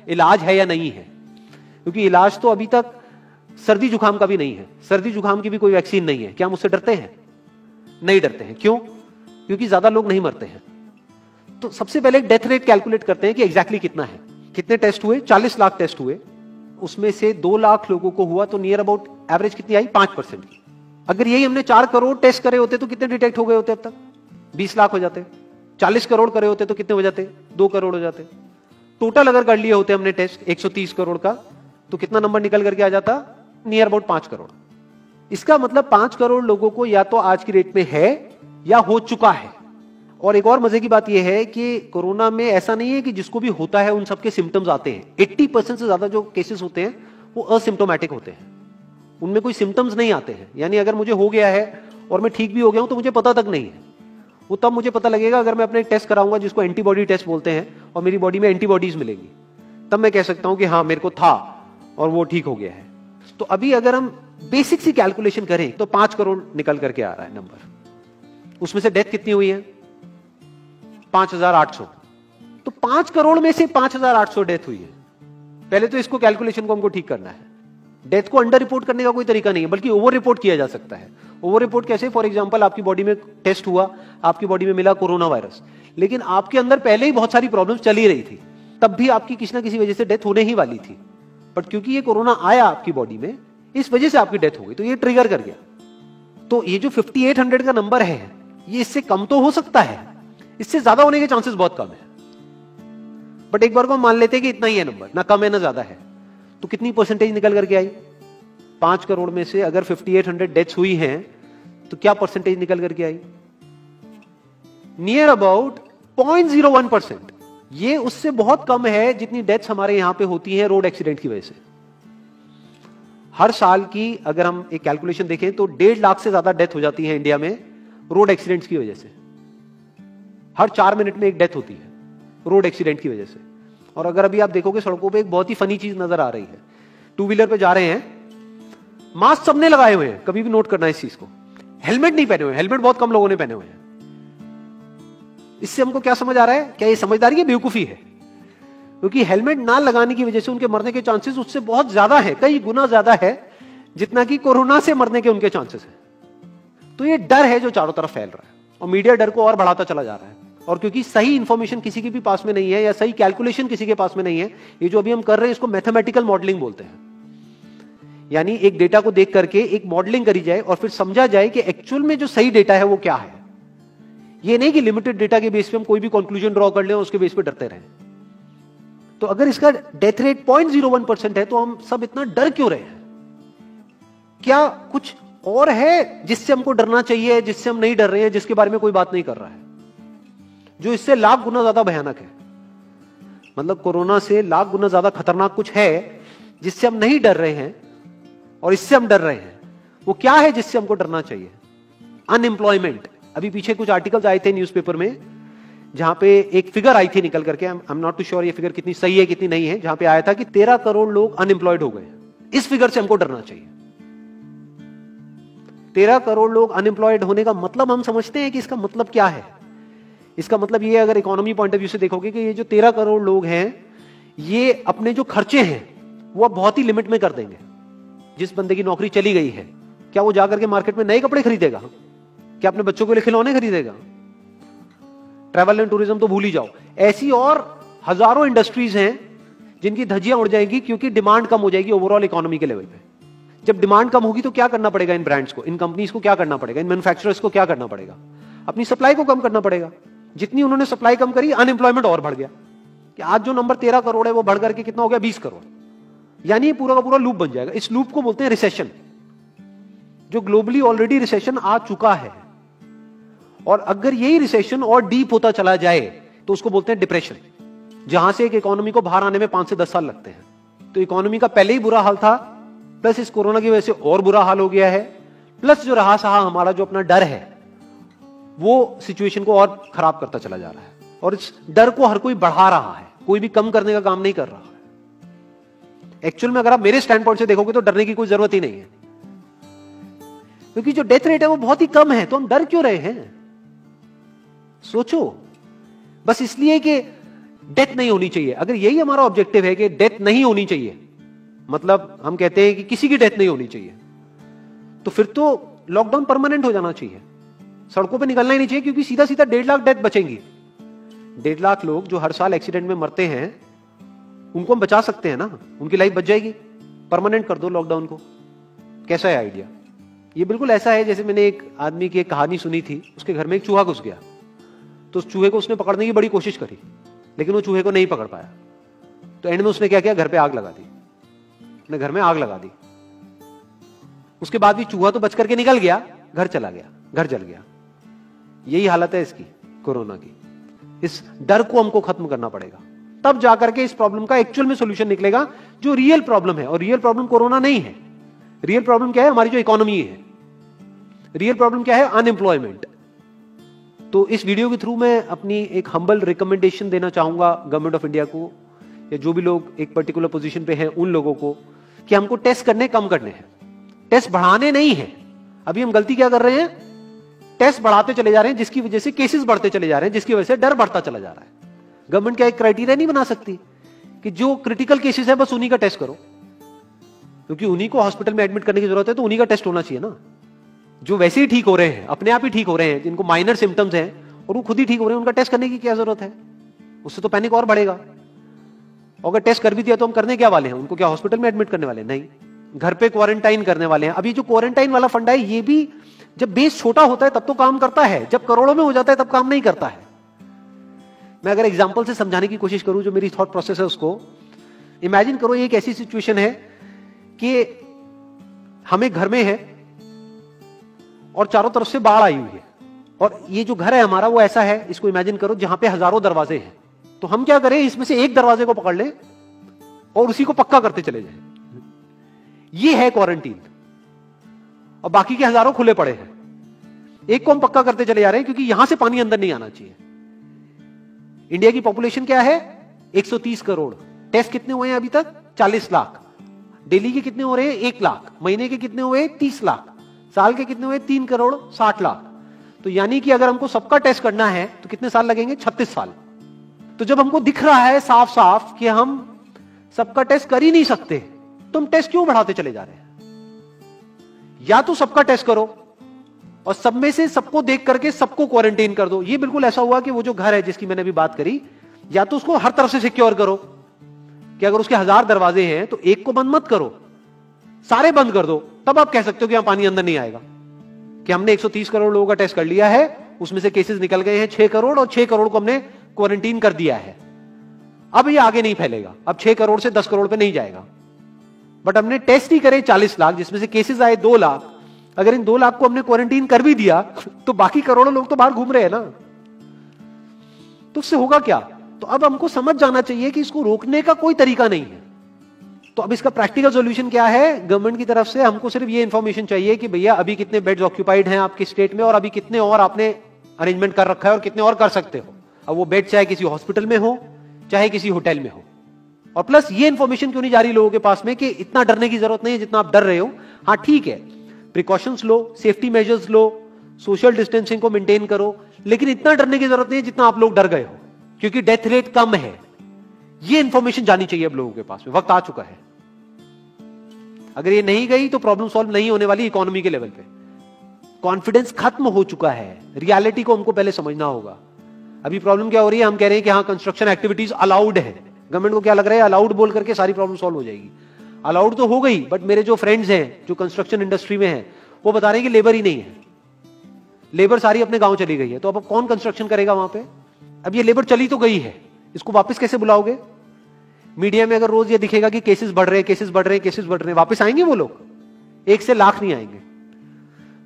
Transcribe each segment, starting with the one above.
इलाज है या नहीं है, क्योंकि इलाज तो अभी तक सर्दी जुकाम का भी नहीं है, सर्दी जुकाम की भी कोई वैक्सीन नहीं है। क्या हम उससे डरते हैं? नहीं डरते हैं। क्यों? क्योंकि ज्यादा लोग नहीं मरते हैं। तो सबसे पहले डेथ रेट कैलकुलेट करते हैं कि एग्जैक्टली कितना है। कितने टेस्ट हुए? 40 लाख टेस्ट हुए, उसमें से 2 लाख लोगों को हुआ, तो नियर अबाउट एवरेज कितनी आई? 5% की। अगर यही हमने 4 करोड़ टेस्ट करे होते तो कितने डिटेक्ट हो गए होते? अब तक 20 लाख हो जाते। 40 करोड़ करे होते तो कितने हो जाते? 2 करोड़ हो जाते। टोटल अगर कर लिए होते हमने टेस्ट 130 करोड़ का, तो कितना नंबर निकल करके आ जाता? Near about 5 crore. इसका मतलब 5 करोड़ लोगों को या तो आज की डेट में है या हो चुका है। और एक और मजे की बात यह है कि कोरोना में ऐसा नहीं है कि जिसको भी होता है उन सबके सिम्टम्स आते हैं। 80% से ज्यादा जो केसेस होते हैं वो असिम्टोमेटिक होते हैं, उनमें कोई सिम्टम्स नहीं आते हैं। यानी अगर मुझे हो गया है और मैं ठीक भी हो गया हूं तो मुझे पता तक नहीं है। वो तब मुझे पता लगेगा अगर मैं अपने टेस्ट कराऊंगा, जिसको एंटीबॉडी टेस्ट बोलते हैं, और मेरी बॉडी में एंटीबॉडीज मिलेंगी, तब मैं कह सकता हूं कि हाँ मेरे को था और वो ठीक हो गया है। तो अभी अगर हम बेसिक सी कैलकुलेशन करें तो 5 करोड़ निकल करके आ रहा है नंबर। उसमें से डेथ कितनी हुई है? 5,800। तो 5 करोड़ में से 5,800 डेथ हुई है। पहले तो इसको कैलकुलेशन को हमको ठीक करना है। डेथ को अंडर रिपोर्ट करने का कोई तरीका नहीं है, बल्कि ओवर रिपोर्ट किया जा सकता है। ओवर रिपोर्ट कैसे? फॉर एग्जांपल आपकी बॉडी में टेस्ट हुआ, आपकी बॉडी में मिला कोरोना वायरस, लेकिन आपके अंदर पहले ही बहुत सारी प्रॉब्लम्स चली रही थी, तब भी आपकी किसी ना किसी वजह से डेथ होने ही वाली थी। बट क्योंकि ये कोरोना आया आपकी बॉडी में, इस वजह से आपकी डेथ हो गई, तो ये ट्रिगर कर गया। तो ये जो 5800 का नंबर है, ये इससे कम तो हो सकता है, इससे ज्यादा होने के चांसेस बहुत कम है। बट एक बार को हम मान लेते हैं कि इतना ही है नंबर, ना कम है ना ज्यादा है, तो कितनी परसेंटेज निकल करके आई? 5 करोड़ में से अगर 5800 डेथ्स हुई हैं तो क्या परसेंटेज निकल करके आई? Near about 0.01%। ये उससे बहुत कम है जितनी डेथ्स हमारे यहां पे होती हैं रोड एक्सीडेंट की वजह से। हर साल की अगर हम एक कैलकुलेशन देखें तो 1.5 लाख से ज्यादा डेथ हो जाती है इंडिया में रोड एक्सीडेंट्स की वजह से। हर 4 मिनट में एक डेथ होती है रोड एक्सीडेंट की वजह से। और अगर अभी आप देखोगे सड़कों पे एक बहुत ही फनी चीज नजर आ रही है। 2 व्हीलर पे जा रहे हैं, मास्क सबने लगाए हुए हैं, कभी भी नोट करना इस चीज को। हेलमेट नहीं पहने हुए, हेलमेट बहुत कम लोगों ने पहने हुए हैं। इससे हमको क्या समझ आ रहा है? क्या ये समझदारी है, बेवकूफी है? क्योंकि हेलमेट ना लगाने की वजह से उनके मरने के चांसेस उससे बहुत ज्यादा है, कई गुना ज्यादा है जितना कि कोरोना से मरने के उनके चांसेस है। तो ये डर है जो चारों तरफ फैल रहा है, और मीडिया डर को और बढ़ाता चला जा रहा है। और क्योंकि सही इंफॉर्मेशन किसी के भी पास में नहीं है, या सही कैलकुलेशन किसी के पास में नहीं है, ये जो अभी हम कर रहे हैं इसको मैथमेटिकल मॉडलिंग बोलते हैं। यानी एक डेटा को देख करके एक मॉडलिंग करी जाए और फिर समझा जाए कि एक्चुअल में जो सही डेटा है वो क्या है। ये नहीं कि लिमिटेड डेटा के बेस पे हम कोई भी कंक्लूजन ड्रॉ कर लें और उसके बेस पे डरते रहें। तो अगर इसका डेथ रेट 0.01% है तो हम सब इतना डर क्यों रहे हैं? क्या कुछ और है जिससे हमको डरना चाहिए, जिससे हम नहीं डर रहे हैं, जिसके बारे में कोई बात नहीं कर रहा है, जो इससे लाख गुना ज्यादा भयानक है? मतलब कोरोना से लाख गुना ज्यादा खतरनाक कुछ है जिससे हम नहीं डर रहे हैं और इससे हम डर रहे हैं। वो क्या है जिससे हमको डरना चाहिए? अनएम्प्लॉयमेंट। अभी पीछे कुछ आर्टिकल्स आए थे न्यूज़पेपर में जहां पे एक फिगर आई थी निकल करके, I am not too sure ये फिगर कितनी सही है कितनी नहीं है, जहां पे आया था कि 13 करोड़ लोग अनएम्प्लॉयड हो गए। इस फिगर से हमको डरना चाहिए। 13 करोड़ लोग अनएम्प्लॉयड होने का मतलब हम समझते हैं कि इसका मतलब क्या है? इसका मतलब ये, अगर इकोनॉमी पॉइंट ऑफ व्यू से देखोगे, कि ये जो 13 करोड़ लोग हैं ये अपने जो खर्चे हैं वो अब बहुत ही लिमिट में कर देंगे। जिस बंदे की नौकरी चली गई है, क्या वो जाकर के मार्केट में नए कपड़े खरीदेगा? क्या अपने बच्चों के लिए खिलौने खरीदेगा? ट्रैवल एंड टूरिज्म तो भूल ही जाओ। ऐसी और हजारों इंडस्ट्रीज हैं जिनकी धज्जियां उड़ जाएंगी क्योंकि डिमांड कम हो जाएगी ओवरऑल इकोनॉमी के लेवल पे। जब डिमांड कम होगी तो क्या करना पड़ेगा इन ब्रांड्स को, इन कंपनीज को क्या करना पड़ेगा, इन मैन्युफैक्चरर्स को क्या करना पड़ेगा? अपनी सप्लाई को कम करना पड़ेगा। जितनी उन्होंने सप्लाई कम करी, अनएम्प्लॉयमेंट और बढ़ गया कि आज जो नंबर 13 करोड़ है वो बढ़ करके कितना हो गया? 20 करोड़। यानी पूरा का पूरा लूप बन जाएगा। इस लूप को बोलते हैं रिसेशन, जो ग्लोबली ऑलरेडी रिसेशन आ चुका है। और अगर यही रिसेशन और डीप होता चला जाए तो उसको बोलते हैं डिप्रेशन, जहां से एक इकोनॉमी को बाहर आने में 5 से 10 साल लगते हैं। तो इकोनॉमी का पहले ही बुरा हाल था, प्लस इस कोरोना की वजह से और बुरा हाल हो गया है, प्लस जो रहा सहा हमारा जो अपना डर है वो सिचुएशन को और खराब करता चला जा रहा है। और इस डर को हर कोई बढ़ा रहा है, कोई भी कम करने का काम नहीं कर रहा है। एक्चुअल में अगर आप मेरे स्टैंड पॉइंट से देखोगे तो डरने की कोई जरूरत ही नहीं है, क्योंकि जो डेथ रेट है वो बहुत ही कम है। तो हम डर क्यों रहे हैं? सोचो। बस इसलिए कि डेथ नहीं होनी चाहिए। अगर यही हमारा ऑब्जेक्टिव है कि डेथ नहीं होनी चाहिए, मतलब हम कहते हैं कि किसी की डेथ नहीं होनी चाहिए, तो फिर तो लॉकडाउन परमानेंट हो जाना चाहिए, सड़कों पे निकलना ही नहीं चाहिए, क्योंकि सीधा सीधा 1.5 लाख डेथ बचेंगी। 1.5 लाख लोग जो हर साल एक्सीडेंट में मरते हैं, उनको हम बचा सकते हैं ना, उनकी लाइफ बच जाएगी। परमानेंट कर दो लॉकडाउन को। कैसा है आइडिया? ये बिल्कुल ऐसा है जैसे मैंने एक आदमी की एक कहानी सुनी थी, उसके घर में एक चूहा घुस गया, तो उस चूहे को उसने पकड़ने की बड़ी कोशिश करी, लेकिन वो चूहे को नहीं पकड़ पाया। तो एंड में उसने क्या किया, घर पे आग लगा दी, अपने घर में आग लगा दी। उसके बाद भी चूहा तो बच करके निकल गया, घर चला गया, घर जल गया। यही हालत है इसकी, कोरोना की। इस डर को हमको खत्म करना पड़ेगा, तब जाकर के इस प्रॉब्लम का एक्चुअल में सॉल्यूशन निकलेगा, जो रियल प्रॉब्लम है। और रियल प्रॉब्लम कोरोना नहीं है। रियल प्रॉब्लम क्या है? हमारी जो इकोनॉमी है। रियल प्रॉब्लम क्या है? अनएम्प्लॉयमेंट। तो इस वीडियो के थ्रू मैं अपनी एक हम्बल रिकमेंडेशन देना चाहूंगा गवर्नमेंट ऑफ इंडिया को, या जो भी लोग एक पर्टिकुलर पोजीशन पे हैं उन लोगों को, कि हमको टेस्ट करने कम करने हैं, टेस्ट बढ़ाने नहीं है। अभी हम गलती क्या कर रहे हैं? टेस्ट बढ़ाते चले जा रहे हैं, जिसकी वजह से केसेस बढ़ते चले जा रहे हैं, जिसकी वजह से डर बढ़ता चला जा रहा है। गवर्नमेंट क्या एक क्राइटेरिया नहीं बना सकती कि जो क्रिटिकल केसेस है बस उन्हीं का टेस्ट करो, क्योंकि उन्हीं को हॉस्पिटल में एडमिट करने की जरूरत है, तो उन्हीं का टेस्ट होना चाहिए ना। जो वैसे ही ठीक हो रहे हैं, अपने आप ही ठीक हो रहे हैं, जिनको माइनर सिम्टम्स हैं और वो खुद ही ठीक हो रहे हैं, उनका टेस्ट करने की क्या जरूरत है? उससे तो पैनिक और बढ़ेगा। और अगर टेस्ट कर भी दिया तो हम करने क्या वाले हैं? उनको क्या हॉस्पिटल में एडमिट करने वाले? नहीं, घर पे क्वारंटाइन करने वाले हैं। अभी जो क्वारंटाइन वाला फंडा है, ये भी जब बेस छोटा होता है तब तो काम करता है, जब करोड़ों में हो जाता है तब काम नहीं करता है। मैं अगर एग्जांपल से समझाने की कोशिश करूं, जो मेरी थॉट प्रोसेस है उसको, इमेजिन करो एक ऐसी सिचुएशन है कि हमें घर में है और चारों तरफ से बाढ़ आई हुई है, और ये जो घर है हमारा वो ऐसा है, इसको इमेजिन करो जहां पे हजारों दरवाजे हैं। तो हम क्या करें, इसमें से एक दरवाजे को पकड़ लें और उसी को पक्का करते चले जाएं। ये है क्वारंटीन, और बाकी के हजारों खुले पड़े हैं। एक को हम पक्का करते चले जा रहे हैं, क्योंकि यहां से पानी अंदर नहीं आना चाहिए। इंडिया की पॉपुलेशन क्या है? 130 करोड़। टेस्ट कितने हुए हैं अभी तक? 40 लाख। डेली के कितने हो रहे हैं? 1 लाख। महीने के कितने हुए? 30 लाख। साल के कितने हुए? 3 करोड़ 60 लाख। तो यानी कि अगर हमको सबका टेस्ट करना है तो कितने साल लगेंगे? 36 साल। तो जब हमको दिख रहा है साफ साफ कि हम सबका टेस्ट कर ही नहीं सकते, तो हम टेस्ट क्यों बढ़ाते चले जा रहे हैं? या तो सबका टेस्ट करो और सब में से सबको देख करके सबको क्वारंटाइन कर दो। ये बिल्कुल ऐसा हुआ कि वो जो घर है जिसकी मैंने अभी बात करी, या तो उसको हर तरफ से सिक्योर करो कि अगर उसके 1000 दरवाजे हैं तो एक को बंद मत करो, सारे बंद कर दो। तब आप कह सकते हो कि यहां पानी अंदर नहीं आएगा, कि हमने 130 करोड़ लोगों का टेस्ट कर लिया है, उसमें से केसेस निकल गए हैं 6 करोड़, और 6 करोड़ को हमने क्वारंटीन कर दिया है। अब ये आगे नहीं फैलेगा, अब 6 करोड़ से 10 करोड़ पे नहीं जाएगा। बट हमने टेस्ट ही करे 40 लाख, जिसमें से केसेस आए 2 लाख। अगर इन 2 लाख को हमने क्वारंटीन कर भी दिया तो बाकी करोड़ों लोग तो बाहर घूम रहे हैं ना, तो उससे होगा क्या? तो अब हमको समझ जाना चाहिए कि इसको रोकने का कोई तरीका नहीं है। तो अब इसका प्रैक्टिकल सॉल्यूशन क्या है? गवर्नमेंट की तरफ से हमको सिर्फ ये इंफॉर्मेशन चाहिए कि भैया अभी कितने बेड्स ऑक्यूपाइड हैं आपके स्टेट में, और अभी कितने और आपने अरेंजमेंट कर रखा है, और कितने और कर सकते हो। अब वो बेड चाहे किसी हॉस्पिटल में हो, चाहे किसी होटल में हो। और प्लस ये इंफॉर्मेशन क्यों नहीं जा रही लोगों के पास में कि इतना डरने की जरूरत नहीं है जितना आप डर रहे हो। हाँ ठीक है, प्रिकॉशंस लो, सेफ्टी मेजर्स लो, सोशल डिस्टेंसिंग को मेंटेन करो, लेकिन इतना डरने की जरूरत नहीं है जितना आप लोग डर गए हो, क्योंकि डेथ रेट कम है। ये इंफॉर्मेशन जानी चाहिए अब लोगों के पास में, वक्त आ चुका है। अगर ये नहीं गई तो प्रॉब्लम सॉल्व नहीं होने वाली इकोनॉमी के लेवल पे। कॉन्फिडेंस खत्म हो चुका है, रियलिटी को हमको पहले समझना होगा। अभी प्रॉब्लम क्या हो रही है? हम कह रहे हैं कि हाँ कंस्ट्रक्शन एक्टिविटीज अलाउड है। गवर्नमेंट को क्या लग रहा है? अलाउड बोल करके सारी प्रॉब्लम सॉल्व हो जाएगी। अलाउड तो हो गई, बट मेरे जो फ्रेंड्स हैं जो कंस्ट्रक्शन इंडस्ट्री में हैं, वो बता रहे हैं कि लेबर ही नहीं है, लेबर सारी अपने गांव चली गई है। तो अब कौन कंस्ट्रक्शन करेगा वहां पे? अब ये लेबर चली तो गई है, इसको वापस कैसे बुलाओगे? मीडिया में अगर रोज ये दिखेगा कि केसेस बढ़ रहे हैं, केसेस बढ़ रहे हैं, केसेस बढ़ रहे हैं, वापस आएंगे वो लोग? 1 से लाख नहीं आएंगे।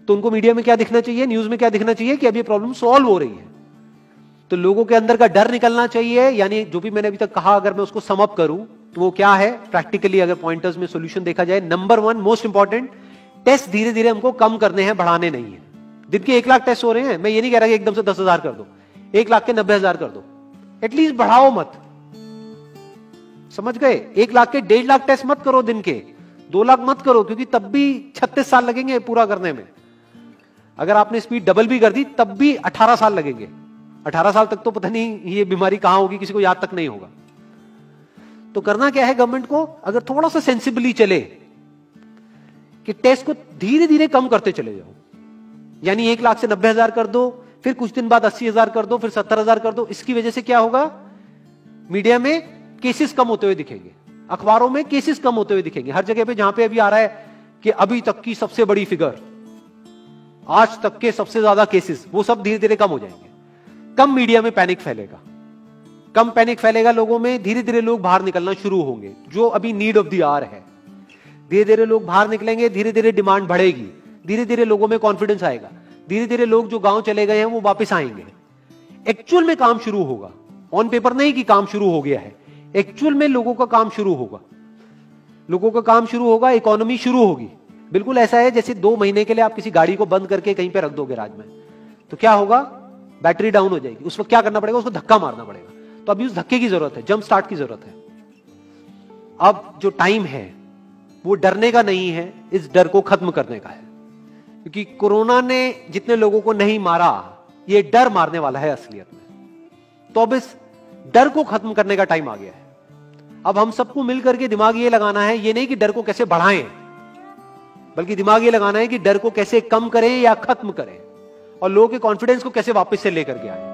तो उनको मीडिया में क्या दिखना चाहिए, न्यूज में क्या दिखना चाहिए? कि अब ये प्रॉब्लम सॉल्व हो रही है। तो लोगों के अंदर का डर निकलना चाहिए। यानी जो भी मैंने अभी तक कहा, अगर मैं उसको सम अप करूं तो वो क्या है प्रैक्टिकली, अगर पॉइंटर्स में सॉल्यूशन देखा जाए? नंबर 1 मोस्ट इंपॉर्टेंट, टेस्ट धीरे धीरे हमको कम करने हैं, बढ़ाने नहीं है। दिन के 1 लाख टेस्ट हो रहे हैं, मैं ये नहीं कह रहा कि एकदम से 10,000 कर दो, 1 लाख के 90,000 कर दो, एटलीस्ट बढ़ाओ मत। समझ गए? 1 लाख के 1.5 लाख टेस्ट मत करो दिन के, 2 लाख मत करो, क्योंकि तब भी 36 साल लगेंगे पूरा करने में। अगर आपने स्पीड डबल भी कर दी तब भी 18 साल लगेंगे, 18 साल तक तो पता नहीं ये बीमारी कहां होगी, किसी को याद तक नहीं होगा। तो करना क्या है गवर्नमेंट को, अगर थोड़ा सा सेंसिबली चले कि टेस्ट को धीरे धीरे कम करते चले जाओ, यानी 1 लाख से 90,000 कर दो, फिर कुछ दिन बाद 80,000 कर दो, फिर 70,000 कर दो। इसकी वजह से क्या होगा, मीडिया में केसेस कम होते हुए दिखेंगे, अखबारों में केसेस कम होते हुए दिखेंगे। हर जगह पे जहां पे अभी आ रहा है कि अभी तक की सबसे बड़ी फिगर, आज तक के सबसे ज्यादा केसेस, वो सब धीरे धीरे कम हो जाएंगे। कम मीडिया में पैनिक फैलेगा, कम पैनिक फैलेगा लोगों में, धीरे धीरे लोग बाहर निकलना शुरू होंगे, जो अभी नीड ऑफ द आवर है। धीरे धीरे लोग बाहर निकलेंगे, धीरे धीरे डिमांड बढ़ेगी, धीरे धीरे लोगों में कॉन्फिडेंस आएगा, धीरे धीरे लोग जो गांव चले गए हैं वो वापस आएंगे। एक्चुअल में काम शुरू होगा, ऑन पेपर नहीं कि काम शुरू हो गया है, एक्चुअल में लोगों का काम शुरू होगा, लोगों का काम शुरू होगा, इकोनॉमी शुरू होगी। बिल्कुल ऐसा है जैसे 2 महीने के लिए आप किसी गाड़ी को बंद करके कहीं पे रख दोगे राज में, तो क्या होगा, बैटरी डाउन हो जाएगी। उस वक्त क्या करना पड़ेगा, उसको धक्का मारना पड़ेगा। तो अभी उस धक्के की जरूरत है, जंप स्टार्ट की जरूरत है। अब जो टाइम है वो डरने का नहीं है, इस डर को खत्म करने का है, क्योंकि कोरोना ने जितने लोगों को नहीं मारा, ये डर मारने वाला है असलियत में। तो अब इस डर को खत्म करने का टाइम आ गया है। अब हम सबको मिलकर के दिमाग ये लगाना है, ये नहीं कि डर को कैसे बढ़ाएं, बल्कि दिमाग ये लगाना है कि डर को कैसे कम करें या खत्म करें, और लोगों के कॉन्फिडेंस को कैसे वापस से लेकर के आए।